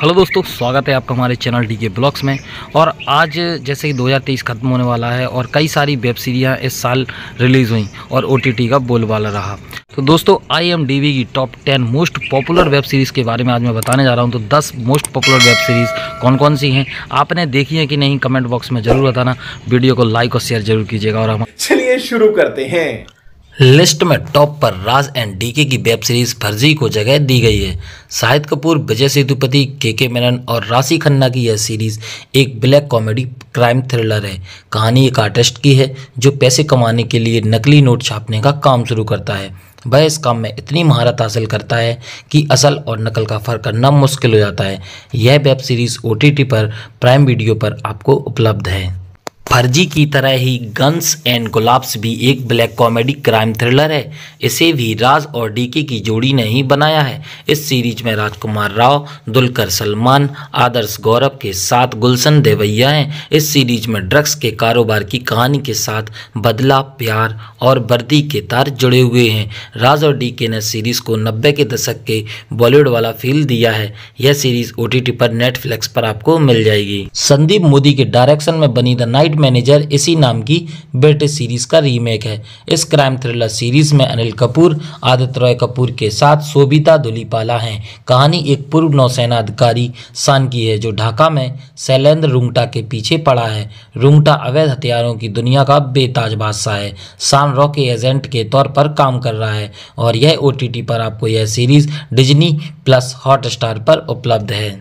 Hello दोस्तों, स्वागत है आपका हमारे चैनल डीके ब्लॉग्स में। और आज जैसे कि 2023 खत्म होने वाला है और कई सारी वेब सीरीज़ इस साल रिलीज़ हुई और ओटीटी का बोलबाला रहा। तो दोस्तों IMDb की top 10 most popular web series के बारे में आज मैं बताने जा रहा हूं। तो 10 मोस्ट पॉपुलर वेब सीरीज़ कौन कौन सी हैं, आपने देखी है कि नहीं, कमेंट बॉक्स में ज़रूर बताना। वीडियो को लाइक और शेयर जरूर कीजिएगा। और हम चलिए शुरू करते हैं। लिस्ट में टॉप पर राज एंड डीके की वेब सीरीज फर्जी को जगह दी गई है। शाहिद कपूर, विजय सेतुपति, के मेनन और राशि खन्ना की यह सीरीज एक ब्लैक कॉमेडी क्राइम थ्रिलर है। कहानी एक आर्टिस्ट की है जो पैसे कमाने के लिए नकली नोट छापने का काम शुरू करता है। वह इस काम में इतनी महारत हासिल करता है कि असल और नकल का फर्क करना मुश्किल हो जाता है। यह वेब सीरीज OTT पर प्राइम वीडियो पर आपको उपलब्ध है। फर्जी की तरह ही गन्स एंड गुलाब्स भी एक ब्लैक कॉमेडी क्राइम थ्रिलर है। इसे भी राज और डीके की जोड़ी ने ही बनाया है। इस सीरीज में राजकुमार राव, दुलकर सलमान, आदर्श गौरव के साथ गुलशन देवैया हैं। इस सीरीज में ड्रग्स के कारोबार की कहानी के साथ बदला, प्यार और वर्दी के तार जुड़े हुए हैं। राज और डीके ने सीरीज को 90 के दशक के बॉलीवुड वाला फील दिया है। यह सीरीज OTT पर नेटफ्लिक्स पर आपको मिल जाएगी। संदीप मोदी के डायरेक्शन में बनी द नाइट मैनेजर इसी नाम की ब्रिटिश सीरीज का रीमेक है। इस क्राइम थ्रिलर सीरीज में अनिल कपूर, आदित्य रॉय कपूर के साथ शोभिता धुलीपाला हैं। कहानी एक पूर्व नौसेना अधिकारी सान की है जो ढाका में शैलेंद्र रुंगटा के पीछे पड़ा है। रुंगटा अवैध हथियारों की दुनिया का बेताज बादशाह है। सान रॉ के एजेंट के तौर पर काम कर रहा है और यह OTT पर आपको यह सीरीज Disney+ हॉटस्टार पर उपलब्ध है।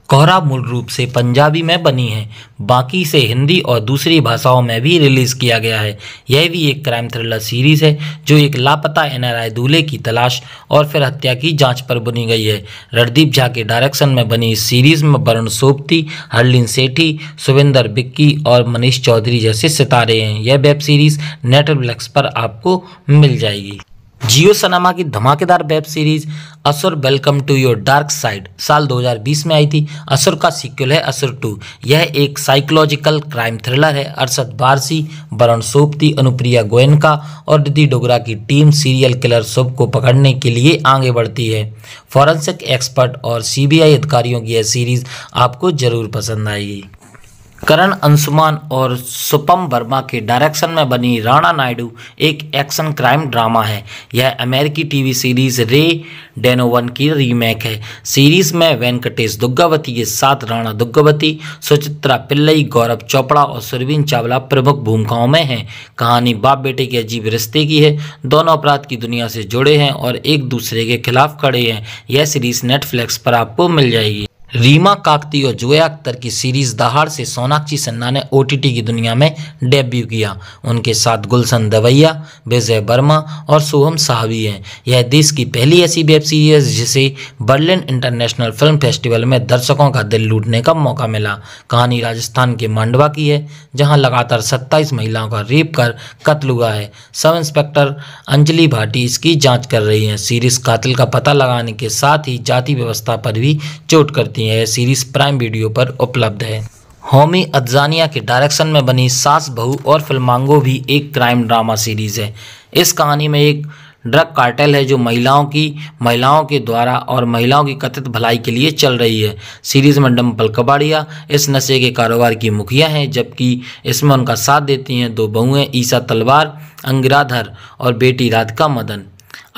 कोहरा मूल रूप से पंजाबी में बनी है, बाकी से हिंदी और दूसरी भाषाओं में भी रिलीज़ किया गया है। यह भी एक क्राइम थ्रिलर सीरीज़ है जो एक लापता NRI दूल्हे की तलाश और फिर हत्या की जांच पर बनी गई है। रणदीप झा के डायरेक्शन में बनी इस सीरीज़ में वरुण सोबती, हरलीन सेठी, सुविंदर बिक्की और मनीष चौधरी जैसे सितारे हैं। यह वेब सीरीज़ नेटफ्लिक्स पर आपको मिल जाएगी। जियो सिनेमा की धमाकेदार web series Asur welcome to your dark side साल 2020 में आई थी। असुर का सीक्वल है असुर 2। यह एक साइकोलॉजिकल क्राइम थ्रिलर है। अरशद वारसी, वरुण सोबती, अनुप्रिया गोयनका और रिद्धि डोगरा की टीम सीरियल किलर शुभ को पकड़ने के लिए आगे बढ़ती है। फॉरेंसिक एक्सपर्ट और CBI अधिकारियों की यह सीरीज आपको जरूर पसंद आएगी। करण अंशुमान और सुपम वर्मा के डायरेक्शन में बनी राणा नायडू एक एक्शन क्राइम ड्रामा है। यह अमेरिकी टीवी सीरीज रे डोनोवन की रीमेक है। सीरीज में वेंकटेश दुग्गावती के साथ राणा दुग्गावती, सुचित्रा पिल्लई, गौरव चोपड़ा और सुरवीन चावला प्रमुख भूमिकाओं में हैं। कहानी बाप बेटे के अजीब रिश्ते की है। दोनों अपराध की दुनिया से जुड़े हैं और एक दूसरे के खिलाफ खड़े हैं। यह सीरीज नेटफ्लिक्स पर आपको मिल जाएगी। रीमा काकती और जोया अख्तर की सीरीज दहाड़ से सोनाक्षी सिन्हा ने OTT की दुनिया में डेब्यू किया। उनके साथ गुलशन देवैया, विजय वर्मा और सोहम साहवी हैं। यह देश की पहली ऐसी वेब सीरीज जिसे बर्लिन इंटरनेशनल फिल्म फेस्टिवल में दर्शकों का दिल लूटने का मौका मिला। कहानी राजस्थान के मांडवा की है जहां लगातार 27 महिलाओं का रेप कर कत्ल हुआ है। सब इंस्पेक्टर अंजलि भाटी इसकी जाँच कर रही हैं। सीरीज कातिल का पता लगाने के साथ ही जाति व्यवस्था पर भी चोट करती है। यह सीरीज प्राइम वीडियो पर उपलब्ध है। होमी अदजानिया के डायरेक्शन में बनी सास बहू और फिल्मांगो भी एक क्राइम ड्रामा सीरीज है। इस कहानी में एक ड्रग कार्टेल है जो महिलाओं के द्वारा और महिलाओं की कथित भलाई के लिए चल रही है। सीरीज में डिम्पल कबाड़िया इस नशे के कारोबार की मुखिया हैं, जबकि इसमें उनका साथ देती हैं 2 बहुएं ईशा तलवार, अंगिराधर और बेटी राधिका मदन।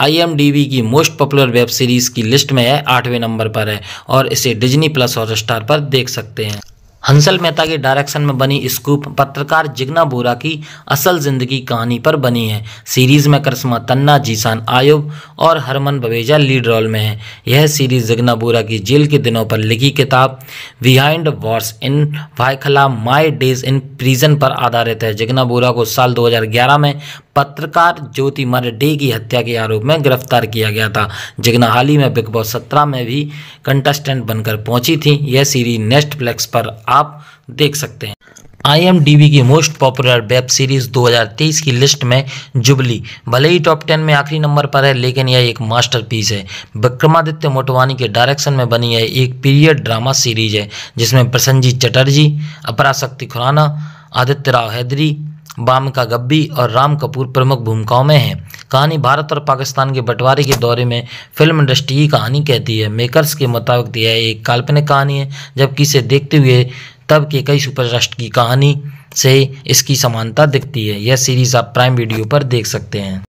IMDb की मोस्ट पॉपुलर वेब सीरीज की लिस्ट में है 8वें नंबर पर है और इसे Disney+ हॉटस्टार पर देख सकते हैं। हंसल मेहता के डायरेक्शन में बनी स्कूप पत्रकार जिग्ना बोरा की असल जिंदगी कहानी पर बनी है। सीरीज में करिश्मा तन्ना, जीशान आयुब और हरमन बवेजा लीड रोल में है। यह सीरीज जिग्ना बोरा की जेल के दिनों पर लिखी किताब behind bars in Byculla my days in prison पर आधारित है। जिग्ना बोरा को साल 2011 में पत्रकार ज्योति मर्डे की हत्या के आरोप में गिरफ्तार किया गया था। जिग्ना हाल ही में बिग बॉस 17 में भी कंटेस्टेंट बनकर पहुंची थी। यह सीरीज नेटफ्लिक्स पर आप देख सकते हैं। IMDb की मोस्ट पॉपुलर वेब सीरीज 2023 की लिस्ट में जुबली भले ही टॉप 10 में आखिरी नंबर पर है, लेकिन यह एक मास्टरपीस है। विक्रमादित्य मोटवानी के डायरेक्शन में बनी है एक पीरियड ड्रामा सीरीज है जिसमें प्रसन्नजीत चटर्जी, अपराशक्ति खुराना, आदित्य राव हैदरी, बामिका गब्बी और राम कपूर प्रमुख भूमिकाओं में हैं। कहानी भारत और पाकिस्तान के बंटवारे के दौरे में फिल्म इंडस्ट्री की कहानी कहती है। मेकर्स के मुताबिक यह एक काल्पनिक कहानी है, जबकि इसे देखते हुए तब के कई सुपरस्टार की कहानी से इसकी समानता दिखती है। यह सीरीज़ आप प्राइम वीडियो पर देख सकते हैं।